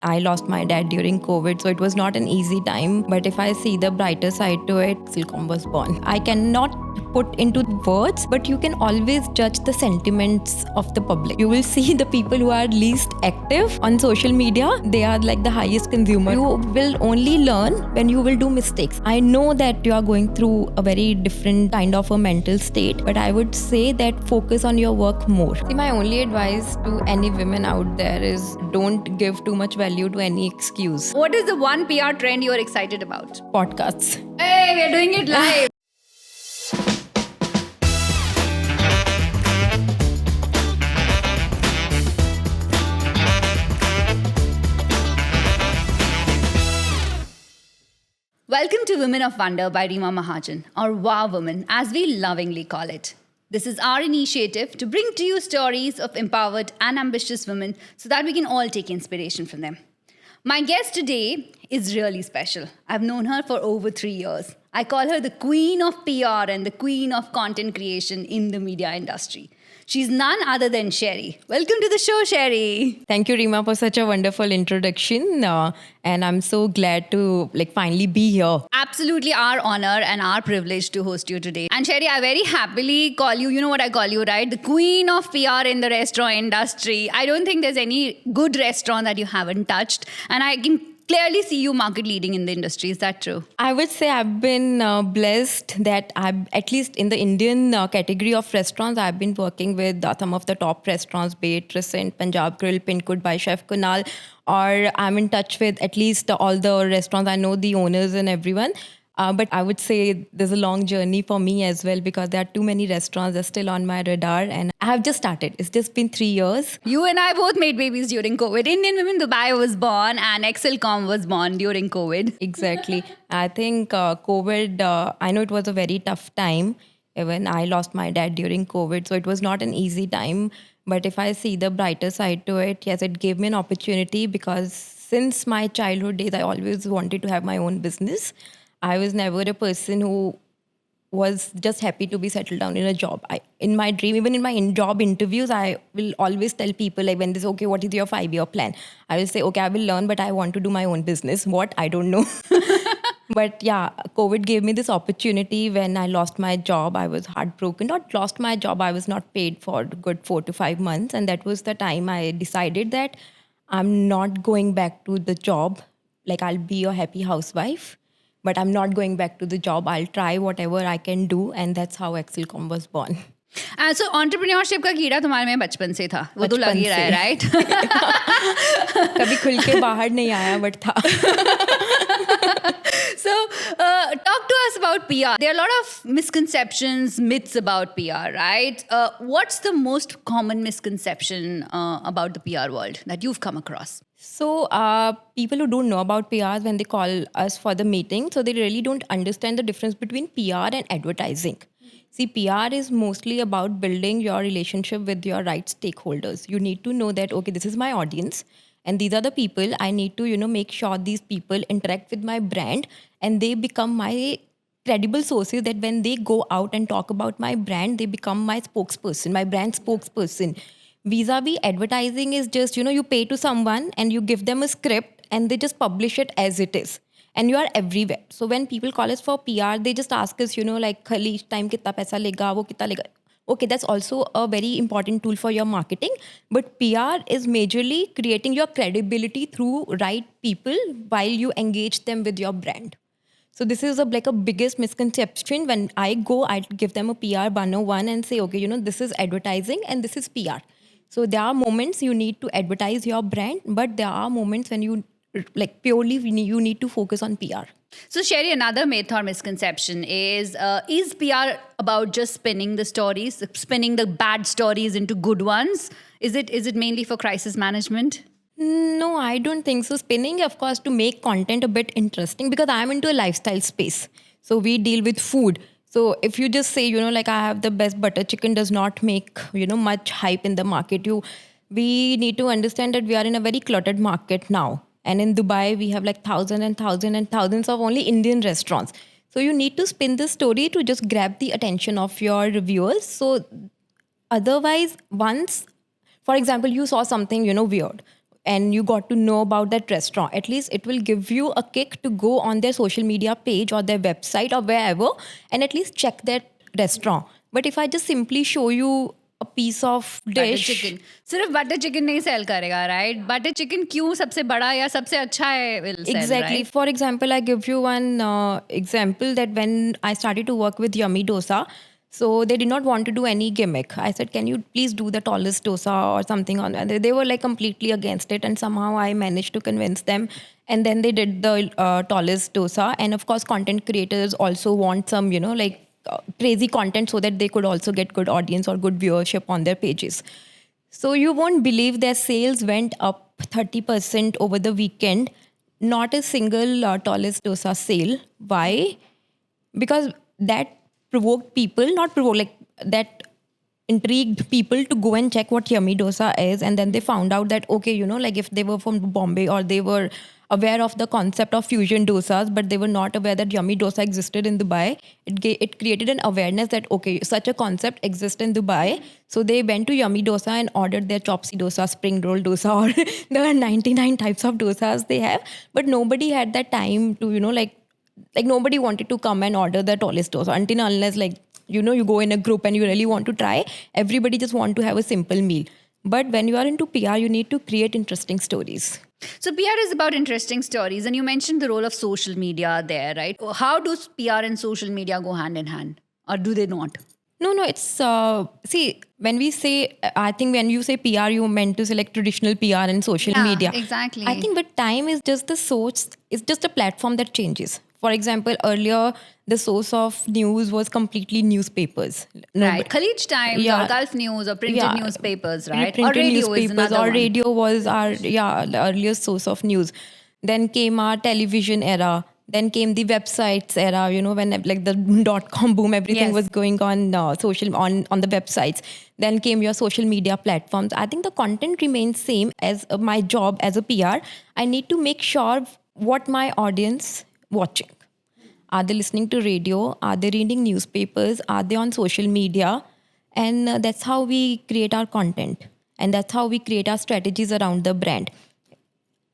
I lost my dad during COVID, so it was not an easy time. But if I see the brighter side to it, Silcom was born. I cannot put into words, but you can always judge the sentiments of the public. You will see the people who are least active on social media, they are like the highest consumer. You will only learn when you will do mistakes. I know that you are going through a very different kind of a mental state, but I would say that focus on your work more. See, my only advice to any women out there is don't give too much value to any excuse. What is the one PR trend you are excited about? Podcasts. Hey, we're doing it live. Welcome to Women of Wonder by Reema Mahajan, or WOW Women, as we lovingly call it. This is our initiative to bring to you stories of empowered and ambitious women so that we can all take inspiration from them. My guest today is really special. I've known her for over 3 years. I call her the queen of PR and the queen of content creation in the media industry. She's none other than Sherry. Welcome to the show, Sherry. Thank you, Reema, for such a wonderful introduction. And I'm so glad to finally be here. Absolutely our honor and our privilege to host you today. And Sherry, I very happily call you, you know what I call you, right? The queen of PR in the restaurant industry. I don't think there's any good restaurant that you haven't touched. And I can clearly see you market leading in the industry. Is that true? I would say I've been blessed that I've, at least in the Indian category of restaurants, I've been working with some of the top restaurants, be it Recent, Punjab Grill, Pinkud by Chef Kunal, or I'm in touch with at least all the restaurants. I know the owners and everyone. But I would say there's a long journey for me as well because there are too many restaurants that are still on my radar and I have just started. It's just been 3 years. You and I both made babies during COVID. Indian Women Dubai was born and Excelcom was born during COVID. Exactly. I think COVID, I know it was a very tough time. Even I lost my dad during COVID, so it was not an easy time. But if I see the brighter side to it, yes, it gave me an opportunity because since my childhood days, I always wanted to have my own business. I was never a person who was just happy to be settled down in a job. In my dream, even in my job interviews, I will always tell people when this, okay, what is your 5-year plan? I will say, okay, I will learn, but I want to do my own business. What? I don't know. But yeah, COVID gave me this opportunity. When I lost my job, I was heartbroken. Not lost my job, I was not paid for a good 4 to 5 months. And that was the time I decided that I'm not going back to the job. I'll be a happy housewife. But I'm not going back to the job. I'll try whatever I can do. And that's how Excelcom was born. So entrepreneurship का कीड़ा तुम्हारे में बचपन से था वो तो लग ही रहा है राइट कभी खुल के बाहर नहीं आया बट था So talk to us about PR. There are a lot of misconceptions, myths about PR, right? What's the most common misconception about the PR world that you've come across? So people who don't know about PRs, when they call us for the meeting, so they really don't understand the difference between PR and advertising. See, PR is mostly about building your relationship with your right stakeholders. You need to know that, okay, this is my audience and these are the people. I need to, make sure these people interact with my brand and they become my credible sources that when they go out and talk about my brand, they become my spokesperson, my brand spokesperson. Vis-a-vis advertising is just, you pay to someone and you give them a script and they just publish it as it is. And you are everywhere. So when people call us for PR, they just ask us, khali each time kitna paisa lega, wo kitna lega. Okay, that's also a very important tool for your marketing. But PR is majorly creating your credibility through right people while you engage them with your brand. So this is a biggest misconception. When I go, I give them a PR 101 and say, okay, this is advertising and this is PR. So there are moments you need to advertise your brand, but there are moments when you purely you need to focus on PR. So Sherry, another myth or misconception is PR about just spinning the stories, spinning the bad stories into good ones? Is it mainly for crisis management? No, I don't think so. Spinning, of course, to make content a bit interesting because I'm into a lifestyle space. So we deal with food. So if you just say, I have the best butter chicken does not make, much hype in the market. We need to understand that we are in a very cluttered market now. And in Dubai, we have thousands and thousands and thousands of only Indian restaurants. So you need to spin this story to just grab the attention of your viewers. So otherwise, once, for example, you saw something, weird. and you got to know about that restaurant, at least it will give you a kick to go on their social media page or their website or wherever and at least check that restaurant. But if I just simply show you a piece of butter dish, chicken सिर्फ butter chicken नहीं cell करेगा, right? Butter chicken क्यों सबसे बड़ा या सबसे अच्छा है will sell, exactly. right? For example, I give you one example that when I started to work with Yummy Dosa, so they did not want to do any gimmick. I said, "Can you please do the tallest dosa or something on?" And they were like completely against it, and somehow I managed to convince them. And then they did the tallest dosa. And of course, content creators also want some, like crazy content so that they could also get good audience or good viewership on their pages. So you won't believe their sales went up 30% over the weekend. Not a single tallest dosa sale. Why? Because that provoked people, not provoked, like that intrigued people to go and check what Yummy Dosa is. And then they found out that, okay, like if they were from Bombay or they were aware of the concept of fusion dosas, but they were not aware that Yummy Dosa existed in Dubai, it created an awareness that, okay, such a concept exists in Dubai. So they went to Yummy Dosa and ordered their chopsy dosa, spring roll dosa, or there are 99 types of dosas they have. But nobody had that time to, like nobody wanted to come and order the tallest dosa until unless you go in a group and you really want to try. Everybody just want to have a simple meal. But when you are into PR, you need to create interesting stories. So PR is about interesting stories, and you mentioned the role of social media there, right? How do PR and social media go hand in hand, or do they not? No, it's see, when we say, I think when you say PR, you meant to say like traditional PR and social Yeah, media. exactly. I think, but time is just the source. It's just a platform that changes. For example, earlier the source of news was completely newspapers. Right, Khalij Times Yeah. or Gulf News or printed Yeah. newspapers, right? Printed Or radio is newspapers another or one. radio was our the earliest source of news. Then came our television era. Then came the websites era. When like the .com boom, everything Yes. was going on social on the websites. Then came your social media platforms. I think the content remains same as my job as a PR. I need to make sure what my audience watching. Are they listening to radio? Are they reading newspapers? Are they on social media? And that's how we create our content. And that's how we create our strategies around the brand.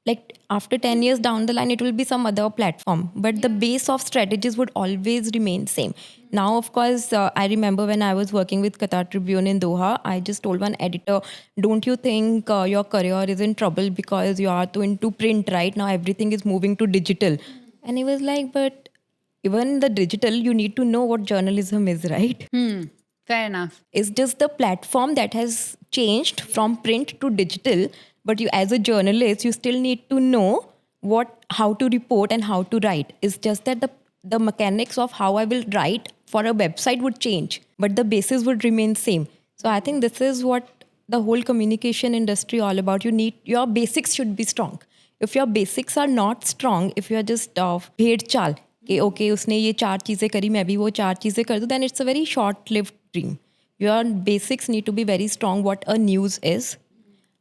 Like after 10 years down the line, it will be some other platform. But the base of strategies would always remain same. Now, of course, I remember when I was working with Qatar Tribune in Doha, I just told one editor, don't you think your career is in trouble because you are too into print right now? Everything is moving to digital. And he was like, but even the digital, you need to know what journalism is, right? Fair enough. It's just the platform that has changed from print to digital. But you, as a journalist, you still need to know how to report and how to write. It's just that the mechanics of how I will write for a website would change, but the basis would remain same. So I think this is what the whole communication industry all about. Your basics should be strong. If your basics are not strong, if you are just भेड़ चाल कि okay उसने ये 4 चीजें करी, मैं भी वो 4 चीजें कर दूं, then it's a very short-lived dream. Your basics need to be very strong. What a news is,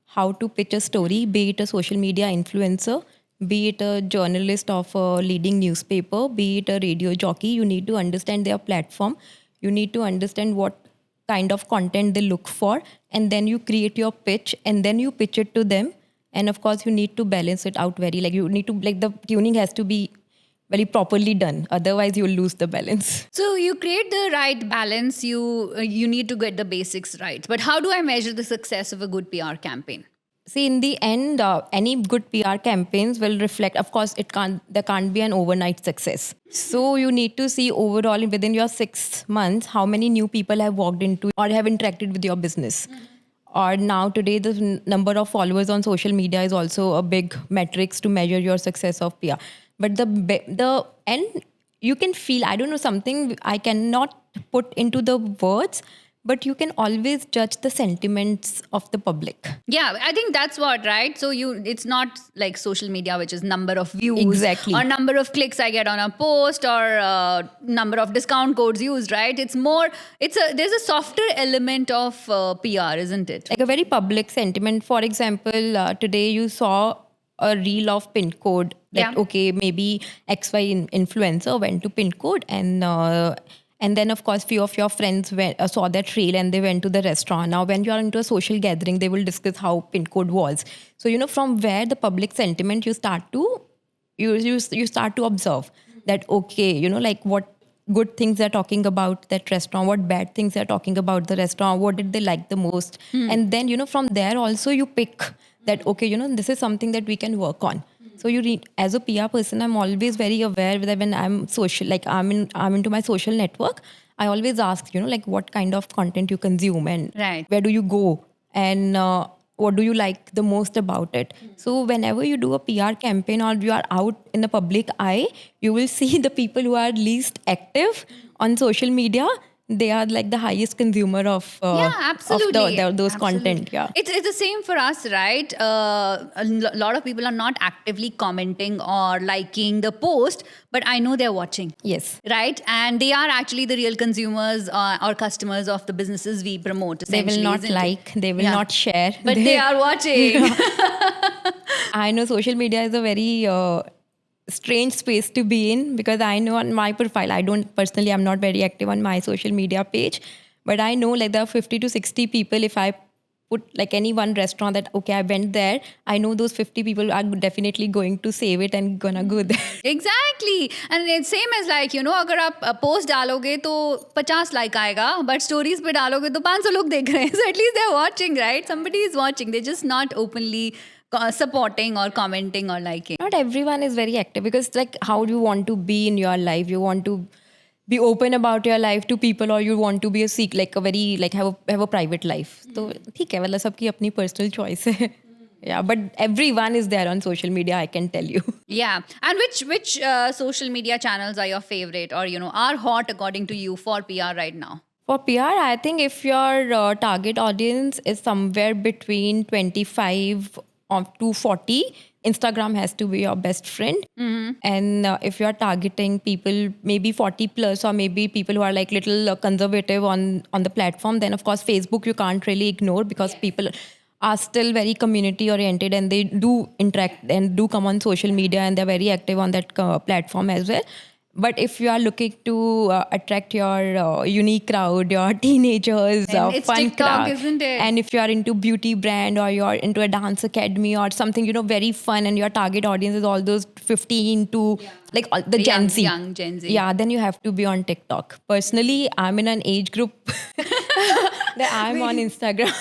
how to pitch a story, be it a social media influencer, be it a journalist of a leading newspaper, be it a radio jockey. You need to understand their platform. You need to understand what kind of content they look for, and then you create your pitch, and then you pitch it to them. And of course, you need to balance it out the tuning has to be very properly done. Otherwise, you'll lose the balance. So you create the right balance. You need to get the basics right. But how do I measure the success of a good PR campaign? See, in the end, any good PR campaigns will reflect. Of course, there can't be an overnight success. So you need to see overall within your 6 months how many new people have walked into or have interacted with your business. Or now today, the number of followers on social media is also a big metrics to measure your success of PR. But the end, you can feel, I don't know, something I cannot put into the words, but you can always judge the sentiments of the public. Yeah, I think that's what, right? So it's not like social media, which is number of views, Exactly. or number of clicks I get on a post, or number of discount codes used, right? It's more, there's a softer element of PR, isn't it? Like a very public sentiment. For example, today you saw a reel of pin code that, Yeah. okay, maybe XY influencer went to pin code And then, of course, few of your friends saw that reel and they went to the restaurant. Now, when you are into a social gathering, they will discuss how pin code was. So, from where the public sentiment you start to you start to observe that, okay, like what good things they're talking about that restaurant, what bad things they're talking about the restaurant, what did they like the most. And then, from there also you pick that, okay, this is something that we can work on. So you read, as a PR person, I'm always very aware that when I'm social, like I'm into my social network, I always ask, like what kind of content you consume and Right. where do you go and what do you like the most about it. So whenever you do a PR campaign or you are out in the public eye, you will see the people who are least active on social media, they are like the highest consumer of Yeah, absolutely. those Absolutely. content. Yeah. It's the same for us, right? Lot of people are not actively commenting or liking the post, but I know they're watching. Yes. Right? And they are actually the real consumers or customers of the businesses we promote. They will not isn't it? like, they will Yeah. not share. But they are watching. I know social media is a very strange space to be in, because I know on my profile, I'm not very active on my social media page, but I know like there are 50 to 60 people. If I put like any one restaurant that, okay, I went there, I know those 50 people are definitely going to save it and gonna go there. Exactly. And it's same as like, अगर आप post डालोगे तो 50 like आएगा, but stories पे डालोगे तो 500 लोग देख रहे हैं. So at least they're watching, right? Somebody is watching. They're just not openly supporting or commenting or liking. Not everyone is very active, because like how do you want to be in your life? You want to be open about your life to people, or you want to be like a very like have a private life. So ठीक है, मतलब सबकी अपनी personal choice है. Yeah, but everyone is there on social media, I can tell you. Yeah. And which social media channels are your favorite or, are hot according to you for PR right now? For PR, I think if your target audience is somewhere between 25 to 40, Instagram has to be your best friend. And if you're targeting people maybe 40 plus, or maybe people who are like little conservative on the platform, then of course Facebook you can't really ignore, because people are still very community oriented and they do interact and do come on social media and they're very active on that platform as well. But if you are looking to attract your unique crowd, your teenagers, And it's fun TikTok, crowd, isn't it? and if you are into beauty brand or you're into a dance academy or something, very fun, and your target audience is all those 15 to like all the Gen Z. Young Gen Z. Yeah, then you have to be on TikTok. Personally, I'm in an age group that I'm on Instagram.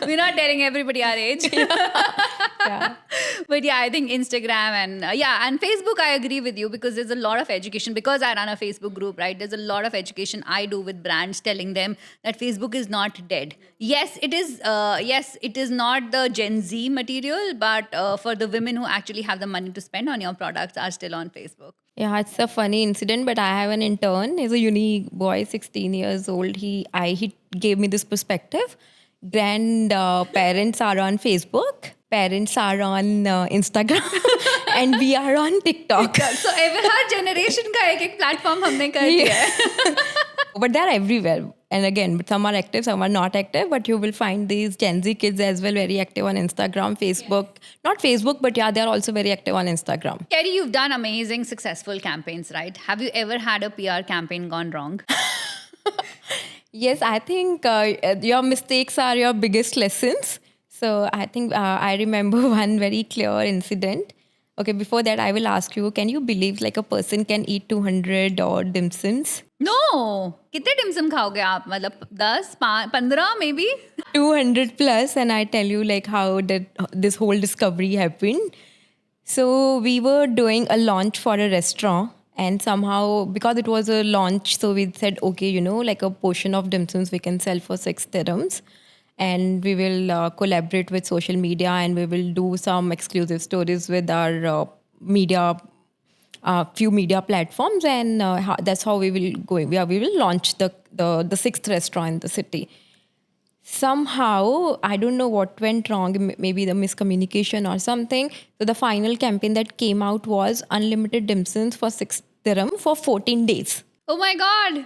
We're not telling everybody our age. Yeah. But yeah, I think Instagram and Facebook, I agree with you, because there's a lot of education. Because I run a Facebook group, right? There's a lot of education I do with brands, telling them that Facebook is not dead. Yes, it is. Yes, it is not the Gen Z material, but for the women who actually have the money to spend on your products are still on Facebook. Yeah, it's a funny incident, but I have an intern. He's a uni boy, 16 years old. He gave me this perspective. Parents are on Facebook, parents are on Instagram, and we are on TikTok. So her generation का एक platform हमने कर दिया है. But they're everywhere. And again, some are active, some are not active. But you will find these Gen Z kids as well very active on Instagram, Facebook. Not Facebook, but yeah, they're also very active on Instagram. Kerry, you've done amazing, successful campaigns, right? Have you ever had a PR campaign gone wrong? Yes, I think your mistakes are your biggest lessons. So I think I remember one very clear incident. Okay, before that, I will ask you, can you believe like a person can eat 200 odd dim sums? No! कितने dim sum खाओगे आप? मतलब 10, 15 maybe? 200 plus, and I tell you like how did this whole discovery happened. So we were doing a launch for a restaurant, and somehow because it was a launch, so we said, okay, like a portion of dim sums we can sell for 6 dirhams. And we will collaborate with social media, and we will do some exclusive stories with our few media platforms, and that's how we will go. We will launch the 6th restaurant in the city. Somehow, I don't know what went wrong, maybe the miscommunication or something. So the final campaign that came out was unlimited dim sums for 6 dirham for 14 days. Oh my God!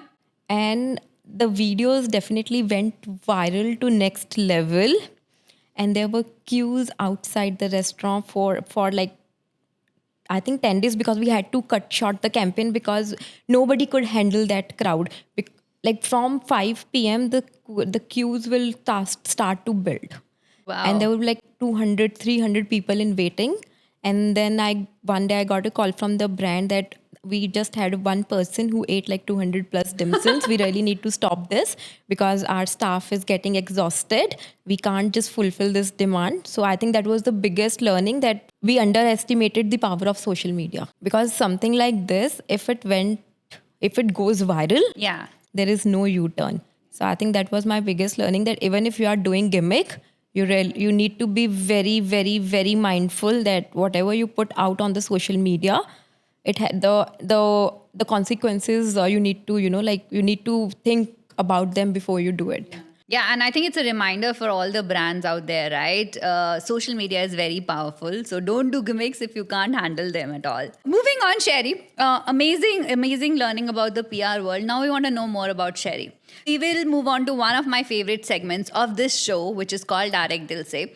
And the videos definitely went viral to next level, and there were queues outside the restaurant for like I think 10 days, because we had to cut short the campaign because nobody could handle that crowd. Like from 5 p.m. the queues will start to build. Wow. And there were like 200, 300 people in waiting. And then one day I got a call from the brand that we just had one person who ate like 200 plus dim sums. We really need to stop this because our staff is getting exhausted. We can't just fulfill this demand. So I think that was the biggest learning, that we underestimated the power of social media. Because something like this, if it goes viral, Yeah. there is no U-turn. So I think that was my biggest learning, that even if you are doing gimmick, you need to be very, very, very mindful that whatever you put out on the social media, it had the consequences. You need to you need to think about them before you do it. Yeah, and I think it's a reminder for all the brands out there, right? Social media is very powerful, so don't do gimmicks if you can't handle them at all. Moving on, Sherry. Amazing learning about the PR world. Now we want to know more about Sherry. We will move on to one of my favorite segments of this show, which is called Direct Dil Se,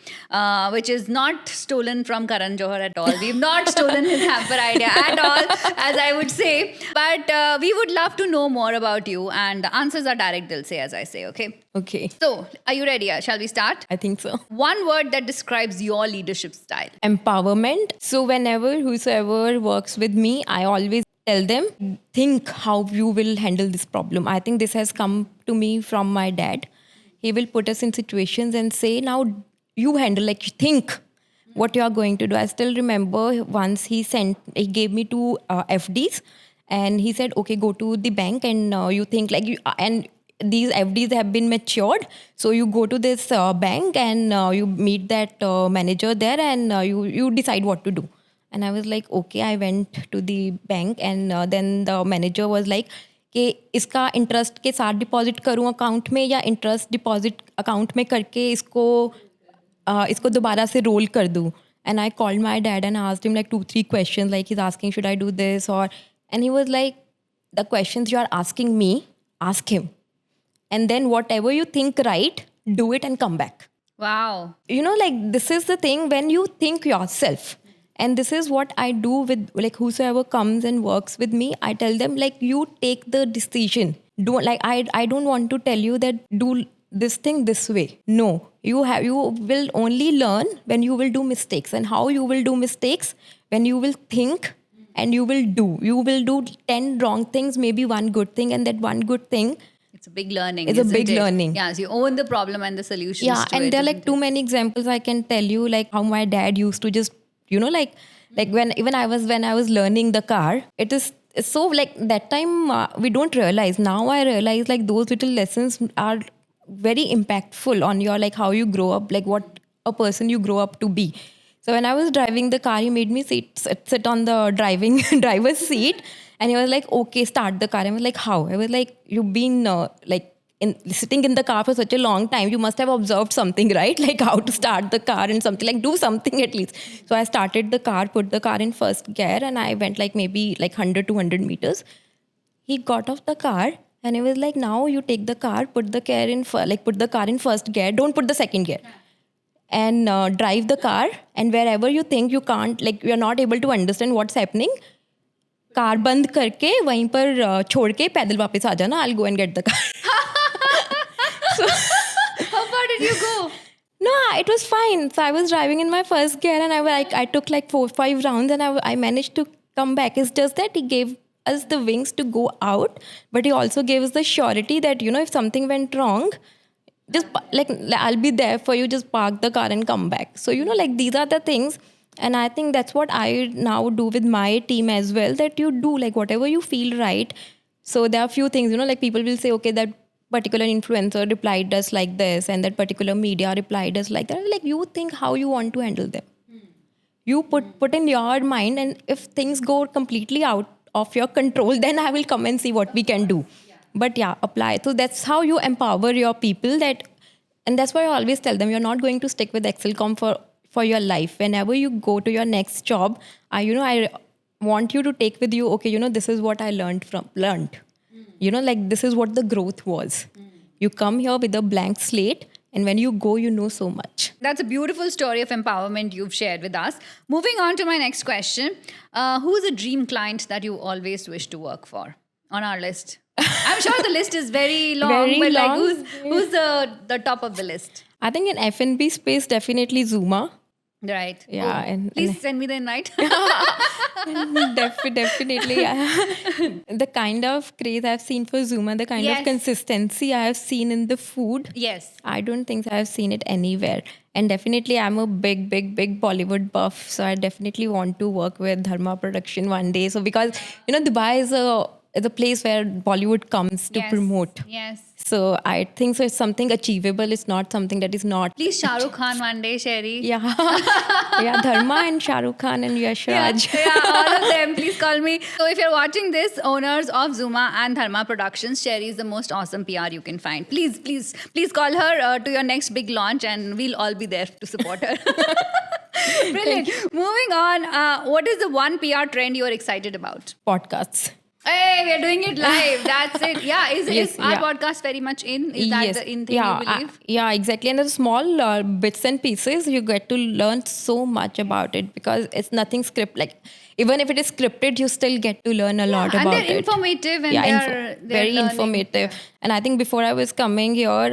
which is not stolen from Karan Johar at all. We've not stolen his hamper idea at all, as I would say. But we would love to know more about you, and the answers are Direct Dil Se, as I say, okay? Okay, So, are you ready? Shall we start? I think so. One word that describes your leadership style. Empowerment. So whenever whosoever works with me, I always tell them, think how you will handle this problem. I think this has come to me from my dad. He will put us in situations and say, now you handle, like think what you are going to do. I still remember once he gave me two FDs, and he said, okay, go to the bank and you think like and these FDs have been matured. So you go to this bank and you meet that manager there, and you decide what to do. And I was like, okay. I went to the bank, and then the manager was like, कि इसका interest के साथ deposit करूँ account में, या interest deposit account में करके इसको दोबारा से रोल कर दूँ. And I called my dad and asked him like 2-3 questions, like he's asking, should I do this and he was like, the questions you are asking me, ask him. And then whatever you think right, do it and come back. Wow. Like this is the thing, when you think yourself. And this is what I do with like whosoever comes and works with me. I tell them like, you take the decision. I don't want to tell you that do this thing this way. No, you will only learn when you will do mistakes. And how you will do mistakes? When you will think and you will do. You will do 10 wrong things, maybe one good thing, and that one good thing. It's a big learning. It's a isn't big it? learning. Yeah, so you own the problem and the solutions. Yeah, to and it, there are like isn't too it? many examples I can tell you, like how my dad used to just, like when I was learning the car, it's so like that time we don't realize. Now I realize like those little lessons are very impactful on your like how you grow up, like what a person you grow up to be. So when I was driving the car, he made me sit on the driver's seat, and he was like, okay, start the car. I was like, how? I was like, you've been sitting in the car for such a long time, you must have observed something, right? Like how to start the car and something, like do something at least. So I started the car, put the car in first gear, and I went like maybe like 100, 200 meters. He got off the car and he was like, now you take the car, put the car in first gear, don't put the second gear. And drive the car, and wherever you think you can't, like you're not able to understand what's happening, car बंद करके वहीं पर छोड़ के पैदल वापस आ जाना. I'll go and get the car. How far did you go? No, it was fine. So I was driving in my first gear, and I took like 4-5 rounds, and I managed to come back. It's just that he gave us the wings to go out, but he also gave us the surety that, if something went wrong, just like I'll be there for you, just park the car and come back. So, like these are the things. And I think that's what I now do with my team as well, that you do like whatever you feel right. So there are few things, like people will say, okay, that particular influencer replied us like this, and that particular media replied us like that. Like you think how you want to handle them. You put in your mind, and if things go completely out of your control, then I will come and see what we can do. But yeah, apply. So that's how you empower your people. And that's why I always tell them, you're not going to stick with Excelcom for your life. Whenever you go to your next job, I want you to take with you, okay, this is what I learned. Like this is what the growth was. You come here with a blank slate, And when you go, you know so much. That's a beautiful story of empowerment you've shared with us. Moving on to my next question. Who's a dream client that you always wish to work for on our list? I'm sure the list is very long, Very but long. like who's the top of the list? I think in F&B space, definitely Zuma. Right. Yeah, Oh, and- please send me the invite. Definitely. The kind of craze I've seen for Zuma, the kind Yes. of consistency I have seen in the food, Yes. I don't think I have seen it anywhere. And definitely, I'm a big Bollywood buff. So I definitely want to work with Dharma Production one day. So because, Dubai is a place where Bollywood comes to Yes. promote. Yes. So I think so it's something achievable. It's not something that is not. Please, Shah Rukh Khan one day, Sherry. Yeah. Yeah, Dharma and Shah Rukh Khan and Yash Raj. Yeah, all of them. Please call me. So if you're watching this, owners of Zuma and Dharma Productions, Sherry is the most awesome PR you can find. Please call her to your next big launch, and we'll all be there to support her. Brilliant. Moving on, what is the one PR trend you're excited about? Podcasts. Hey, we're doing it live. That's it. Yeah, is Yes, our yeah. podcast very much in? Is that the in thing yeah, you believe? yeah, exactly. And the small bits and pieces, you get to learn so much about it because it's nothing script. Like even if it is scripted, you still get to learn a lot and about they're it. informative and Yeah, they're very learning. informative. And I think before I was coming here,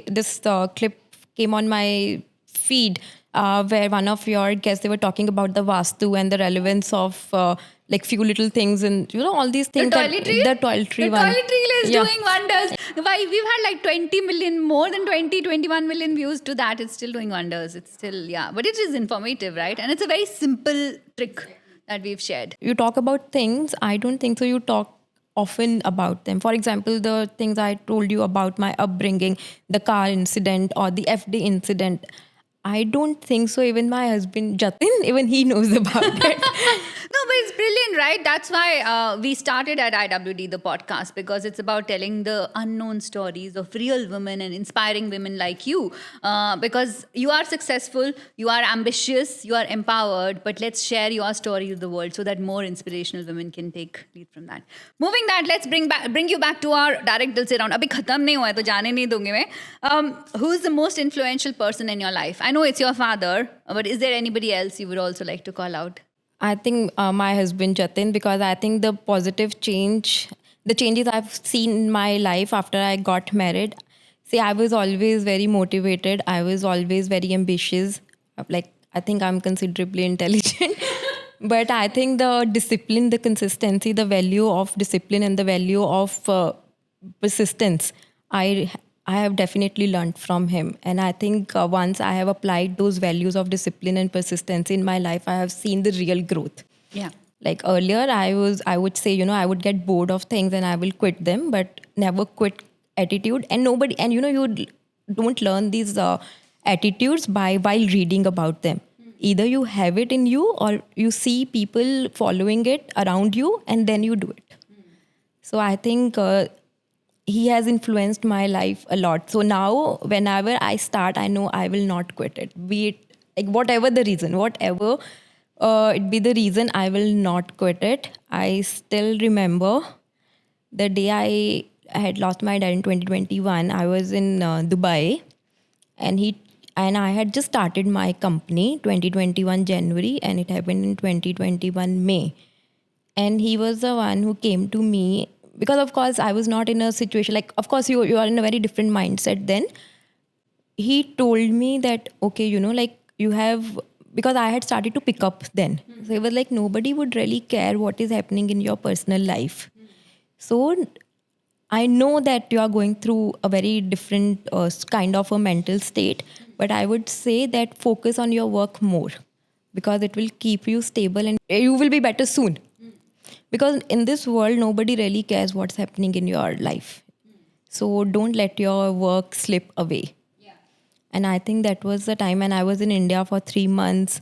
this clip came on my feed where one of your guests, they were talking about the Vastu and the relevance of like few little things and all these things. The toiletry? The toiletry The one. toiletry is Yeah. doing wonders. Why we've had like 20 million, more than 21 million views to that. It's still doing wonders. It's still, yeah. But it is informative, right? And it's a very simple trick that we've shared. You talk about things, I don't think so you talk often about them. For example, the things I told you about my upbringing, the car incident or the FD incident, I don't think so. Even my husband Jatin, even he knows about it. No, but it's brilliant, right? That's why we started at IWD, the podcast, because it's about telling the unknown stories of real women and inspiring women like you. Because you are successful, you are ambitious, you are empowered, but let's share your story with the world so that more inspirational women can take lead from that. Moving that, let's bring you back to our direct dil se round. Abhi khatam nahi hua hai, to jaane nahi dungi main. Who's the most influential person in your life? I know it's your father, but is there anybody else you would also like to call out? I think my husband Jatin, because I think the positive change, the changes I've seen in my life after I got married. See, I was always very motivated. I was always very ambitious. Like, I think I'm considerably intelligent. But I think the discipline, the consistency, the value of discipline and the value of persistence, I have definitely learned from him. And I think once I have applied those values of discipline and persistence in my life, I have seen the real growth. Yeah. Like earlier, I would say, I would get bored of things and I will quit them, but never quit attitude. And you don't learn these attitudes while reading about them. Either you have it in you or you see people following it around you and then you do it. So I think he has influenced my life a lot. So now whenever I start, I know I will not quit it. Be it like whatever the reason, whatever it be the reason, I will not quit it. I still remember the day I had lost my dad in 2021. I was in Dubai and I had just started my company 2021 January and it happened in 2021 May. And he was the one who came to me because, of course, I was not in a situation like, of course, you are in a very different mindset then. He told me that, okay, like you have, because I had started to pick up then. So he was like, nobody would really care what is happening in your personal life. So I know that you are going through a very different kind of a mental state, but I would say that focus on your work more because it will keep you stable and you will be better soon. Because in this world, nobody really cares what's happening in your life. So don't let your work slip away. Yeah. And I think that was the time when I was in India for 3 months.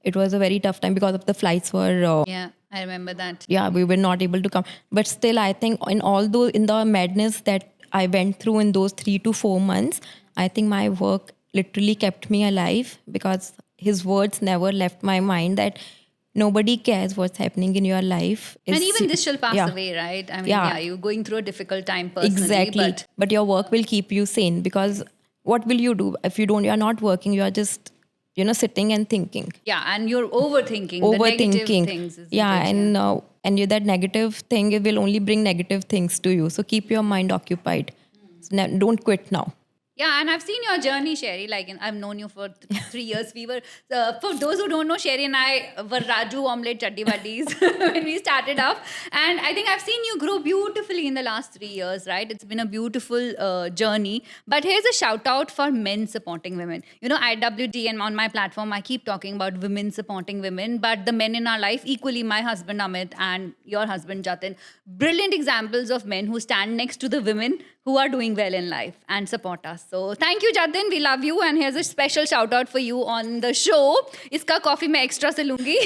It was a very tough time because of the flights were... Yeah, I remember that. Yeah, we were not able to come. But still, I think in the madness that I went through in those 3 to 4 months, I think my work literally kept me alive because his words never left my mind that nobody cares what's happening in your life. And even this shall pass Yeah. away, right? I mean, Yeah. you're going through a difficult time personally. Exactly. But your work will keep you sane because what will you do if you're not working? You are just, sitting and thinking, Yeah, and you're overthinking the negative overthinking. things. Isn't Yeah, it? and that negative thing, it will only bring negative things to you. So keep your mind occupied. So don't quit now. Yeah, and I've seen your journey, Sherry. Like, I've known you for 3 years. We were, for those who don't know, Sherry and I were Raju Omelette Chaddi Buddies when we started off. And I think I've seen you grow beautifully in the last 3 years, right? It's been a beautiful journey. But here's a shout out for men supporting women. You know, IWD and on my platform, I keep talking about women supporting women, but the men in our life, equally my husband Amit and your husband Jatin, brilliant examples of men who stand next to the women who are doing well in life and support us. So thank you, Jatin. We love you. And here's a special shout out for you on the show. Iska coffee mein extra se lungi.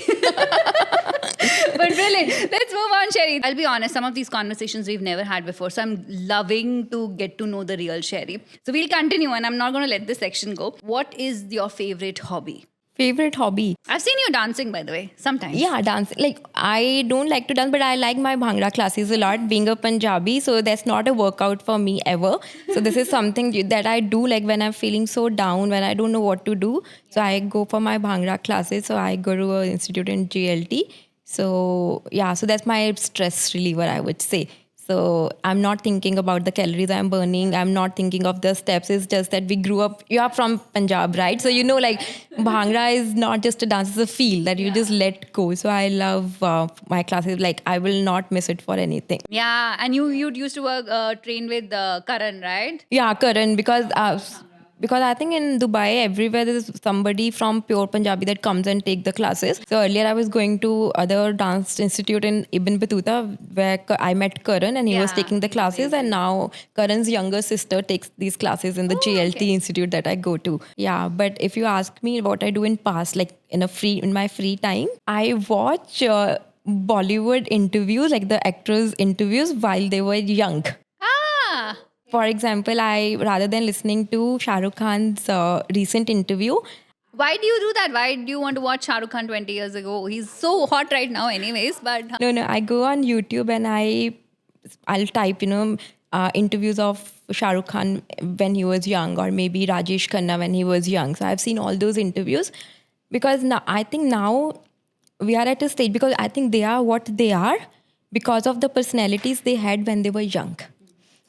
But brilliant. Let's move on, Sherry. I'll be honest, some of these conversations we've never had before. So I'm loving to get to know the real Sherry. So we'll continue, and I'm not going to let this section go. What is your favorite hobby? Favorite hobby? I've seen you dancing, by the way, sometimes. Yeah, dancing. Like, I don't like to dance, but I like my Bhangra classes a lot, being a Punjabi. So that's not a workout for me ever. So this is something that I do, like when I'm feeling so down, when I don't know what to do. So I go for my Bhangra classes. So I go to an institute in GLT. So yeah, so that's my stress reliever, I would say. So I'm not thinking about the calories I'm burning. I'm not thinking of the steps. It's just that we grew up, you are from Punjab, right? So, like Bhangra is not just a dance, it's a feel that you just let go. So I love my classes. Like, I will not miss it for anything. Yeah, and you used to work, train with Karan, right? Yeah, Karan, because I think in Dubai, everywhere there's somebody from pure Punjabi that comes and take the classes. So earlier I was going to other dance institute in Ibn Battuta where I met Karan and he was taking the classes. And now Karan's younger sister takes these classes in the GLT institute that I go to. Yeah, but if you ask me what I do in past, like in my free time, I watch Bollywood interviews, like the actors' interviews while they were young. Ah, For example, rather than listening to Shah Rukh Khan's recent interview, why do you do that? Why do you want to watch Shah Rukh Khan 20 years ago? He's so hot right now anyways, but... no, I go on YouTube and I'll type, interviews of Shah Rukh Khan when he was young, or maybe Rajesh Khanna when he was young. So I've seen all those interviews because I think now we are at a stage, because I think they are what they are because of the personalities they had when they were young.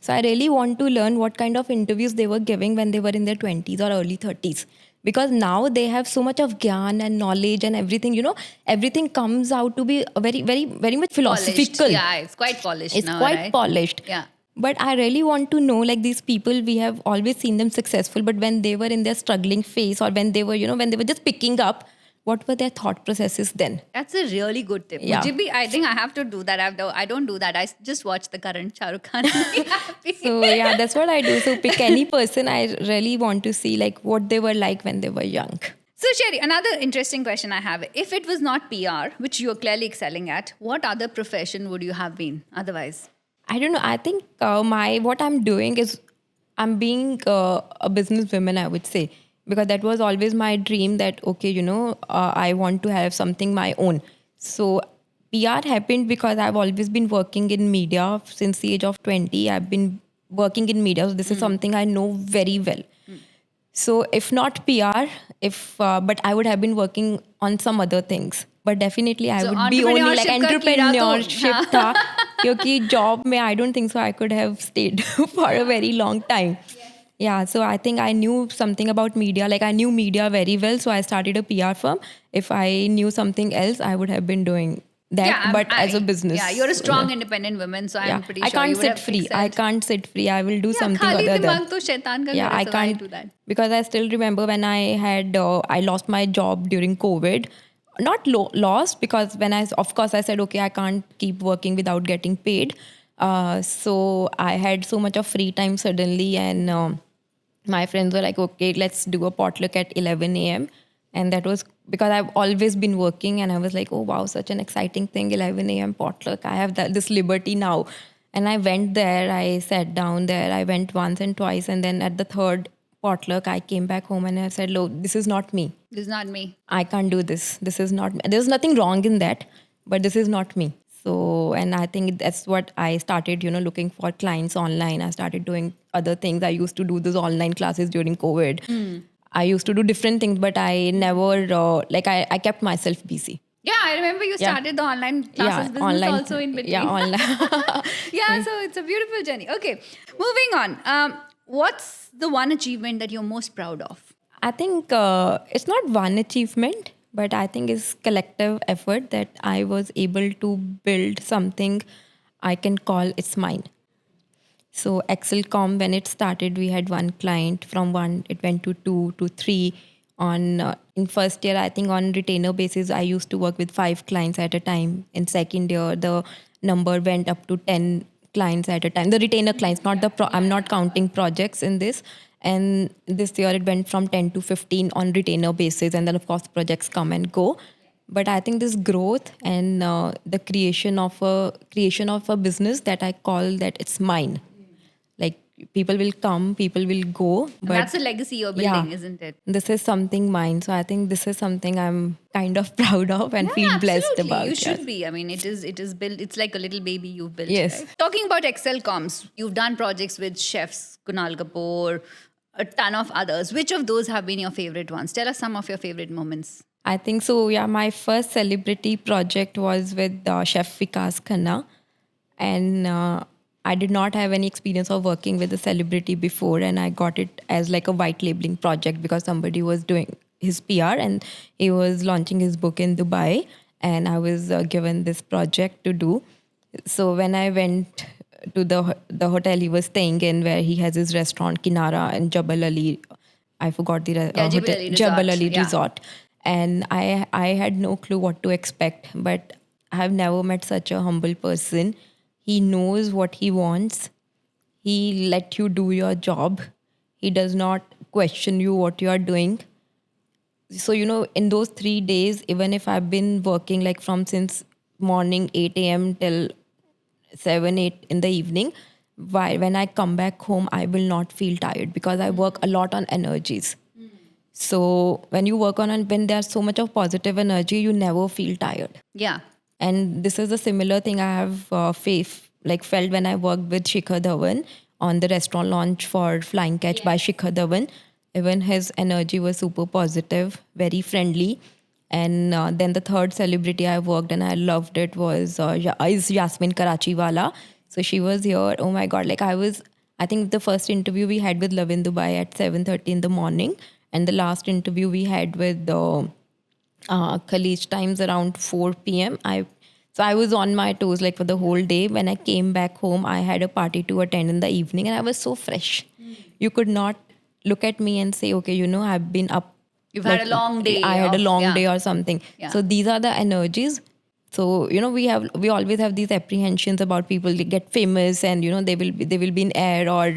So I really want to learn what kind of interviews they were giving when they were in their 20s or early 30s. Because now they have so much of gyan and knowledge and everything, everything comes out to be very, very, very much philosophical. Polished. Yeah, it's quite polished It's now, quite right? polished. Yeah. But I really want to know, like, these people, we have always seen them successful, but when they were in their struggling phase, or when they were, when they were just picking up, what were their thought processes then? That's a really good tip. Yeah. I think I have to do that. I don't do that. I just watch the current Shah Rukh Khan. So yeah, that's what I do. So pick any person. I really want to see like what they were like when they were young. So Sherry, another interesting question I have. If it was not PR, which you're clearly excelling at, what other profession would you have been otherwise? I don't know. I think what I'm doing is I'm being a businesswoman, I would say, because that was always my dream that, okay, I want to have something my own. So PR happened because I've always been working in media since the age of 20. I've been working in media. So this is something I know very well. So if not PR, but I would have been working on some other things. But definitely I would be only like entrepreneurship tha. Because job mein, I don't think so I could have stayed for a very long time. Yeah, so I think I knew something about media. Like I knew media very well, so I started a PR firm. If I knew something else, I would have been doing that, but as a business. Yeah, you're a strong, independent woman, so I'm pretty sure I can't you would sit have free. excelled. I can't sit free. I will do something khali other dimag than. to shaitan ka Yeah, ghar hai, I so can't do that. because I still remember when I had I lost my job during COVID. Not lost because when I said okay, I can't keep working without getting paid. So I had so much of free time suddenly, and my friends were like, okay, let's do a potluck at 11 a.m. And that was because I've always been working, and I was like, oh wow, such an exciting thing, 11 a.m. potluck. I have this liberty now. And I went there, I sat down there. I went once and twice. And then at the third potluck, I came back home and I said, look, this is not me. This is not me. I can't do this. This is not me. There's nothing wrong in that, but this is not me. So, and I think that's what I started, looking for clients online. I started doing other things. I used to do those online classes during COVID. I used to do different things, but I never, I kept myself busy. Yeah, I remember you Yeah. started the online classes business online. also in between. Yeah, online. Yeah, so it's a beautiful journey. Okay, moving on. What's the one achievement that you're most proud of? I think it's not one achievement, but I think it's collective effort that I was able to build something I can call it's mine. So Excelcom, when it started, we had one client. From one, it went to two to three. On in first year, I think on retainer basis, I used to work with 5 clients at a time. In second year, the number went up to 10 clients at a time. The retainer clients, not the I'm not counting projects in this. And this year, it went from 10 to 15 on retainer basis, and then of course projects come and go. But I think this growth and the creation of a business that I call that it's mine. Like people will come, people will go, And but that's a legacy you're building, isn't it? this is something mine. So I think this is something I'm kind of proud of and feel blessed Absolutely. about. You yes. should be. I mean, it is built. It's like a little baby you've built. Yes. Right? Talking about Excel comms, you've done projects with chefs, Kunal Kapoor, a ton of others. Which of those have been your favorite ones? Tell us some of your favorite moments. I think so. Yeah, my first celebrity project was with Chef Vikas Khanna, and I did not have any experience of working with a celebrity before, and I got it as like a white labeling project because somebody was doing his PR and he was launching his book in Dubai, and I was given this project to do. So when I went to the hotel he was staying in, where he has his restaurant Kinara and Jabal Ali, I forgot the Jebel Ali Resort, Jabal Ali yeah. Resort, and I had no clue what to expect, but I have never met such a humble person. He knows what he wants. He let you do your job. He does not question you what you are doing. So in those 3 days, even if I've been working like from since morning 8 a.m. till 7 8 in the evening, when I come back home I will not feel tired because I work a lot on energies. So when you work on, and when there's so much of positive energy, you never feel tired. Yeah. And this is a similar thing I have felt when I worked with Shikhar Dhawan on the restaurant launch for Flying Catch by Shikhar Dhawan. Even his energy was super positive, very friendly. And then the third celebrity I worked and I loved it was is Yasmin Karachiwala. So she was here. Oh my God! I think the first interview we had with Love in Dubai at 7:30 in the morning, and the last interview we had with Khalij times around 4 p.m. I was on my toes like for the whole day. When I came back home, I had a party to attend in the evening, and I was so fresh. You could not look at me and say, okay, I've been up. You've had a long day I had a of- long yeah. day or something. Yeah. So these are the energies. So we always have these apprehensions about people they get famous and they will be in air, or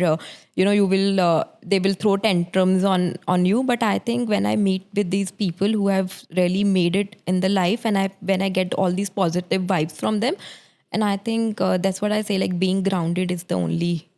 you will they will throw tantrums on you. But I think when I meet with these people who have really made it in the life, and when I get all these positive vibes from them, and I think that's what I say, like being grounded is the only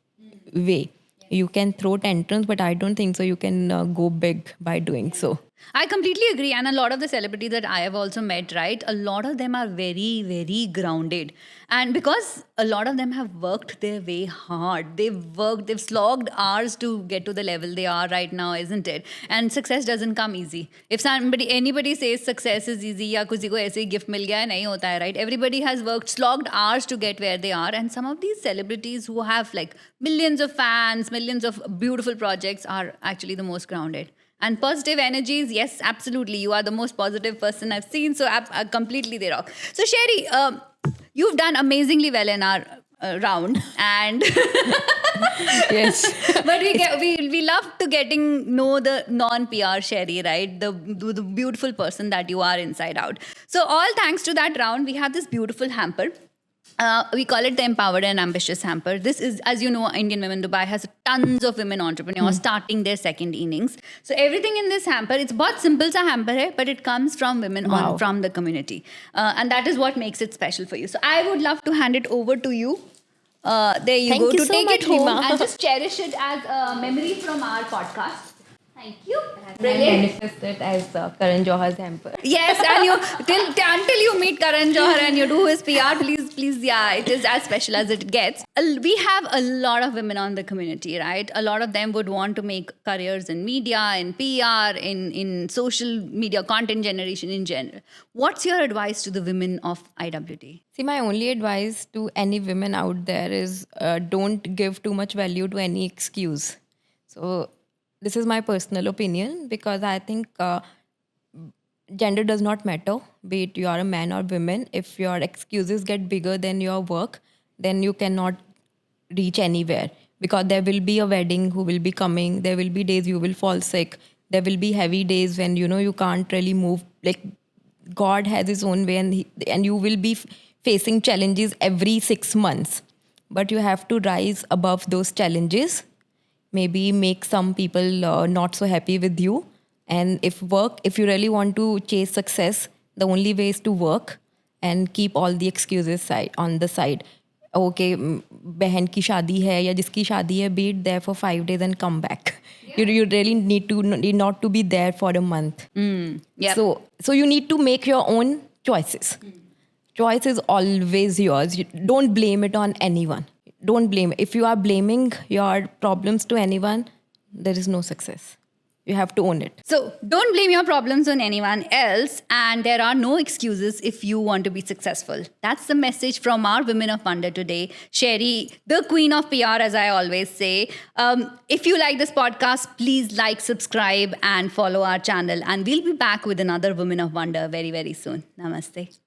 way. You can throw tantrums, but I don't think so you can go big by doing so. I completely agree. And a lot of the celebrities that I have also met, right? A lot of them are very, very grounded. And because a lot of them have worked their way hard, they've slogged hours to get to the level they are right now, isn't it? And success doesn't come easy. If anybody says success is easy, या किसी को ऐसे ही gift मिल गया है, नहीं होता है, right? Everybody has worked, slogged hours to get where they are. And some of these celebrities who have like millions of fans, millions of beautiful projects are actually the most grounded. And positive energies, yes, absolutely. You are the most positive person I've seen. So completely they rock. So Sherry, you've done amazingly well in our round, and Yes. but we love to getting know the non-PR Sherry, right? The beautiful person that you are inside out. So all thanks to that round, we have this beautiful hamper. We call it the Empowered and Ambitious Hamper. This is, as you know, Indian Women Dubai has tons of women entrepreneurs starting their second innings. So everything in this hamper, it's बहुत simple sa hamper hai, but it comes from women Wow. from the community. And that is what makes it special for you. So I would love to hand it over to you. There you Thank go. you To so take much, it home Rima. and just cherish it as a memory from our podcast. Thank you. I Brilliant. manifested as Karan Johar's hamper. Yes, and you until you meet Karan Johar and you do his PR, please, yeah, it is as special as it gets. We have a lot of women on the community, right? A lot of them would want to make careers in media, in PR, in social media content generation in general. What's your advice to the women of IWT? See, my only advice to any women out there is don't give too much value to any excuse. So, this is my personal opinion because I think gender does not matter, be it you are a man or woman. If your excuses get bigger than your work, then you cannot reach anywhere because there will be a wedding who will be coming. There will be days you will fall sick. There will be heavy days when you can't really move. Like God has His own way, and you will be facing challenges every 6 months. But you have to rise above those challenges. Maybe make some people not so happy with you. And if you really want to chase success, the only way is to work and keep all the excuses on the side. Okay, बहन की शादी है या जिसकी शादी है, be it there for 5 days and come back. Yeah. You really need not to be there for a month. Yep. So you need to make your own choices. Choice is always yours. Don't blame it on anyone. Don't blame. If you are blaming your problems to anyone, there is no success. You have to own it. So don't blame your problems on anyone else, and there are no excuses if you want to be successful. That's the message from our Women of Wonder today. Sherry, the queen of PR, as I always say. If you like this podcast, please like, subscribe, and follow our channel. And we'll be back with another Women of Wonder very, very soon. Namaste.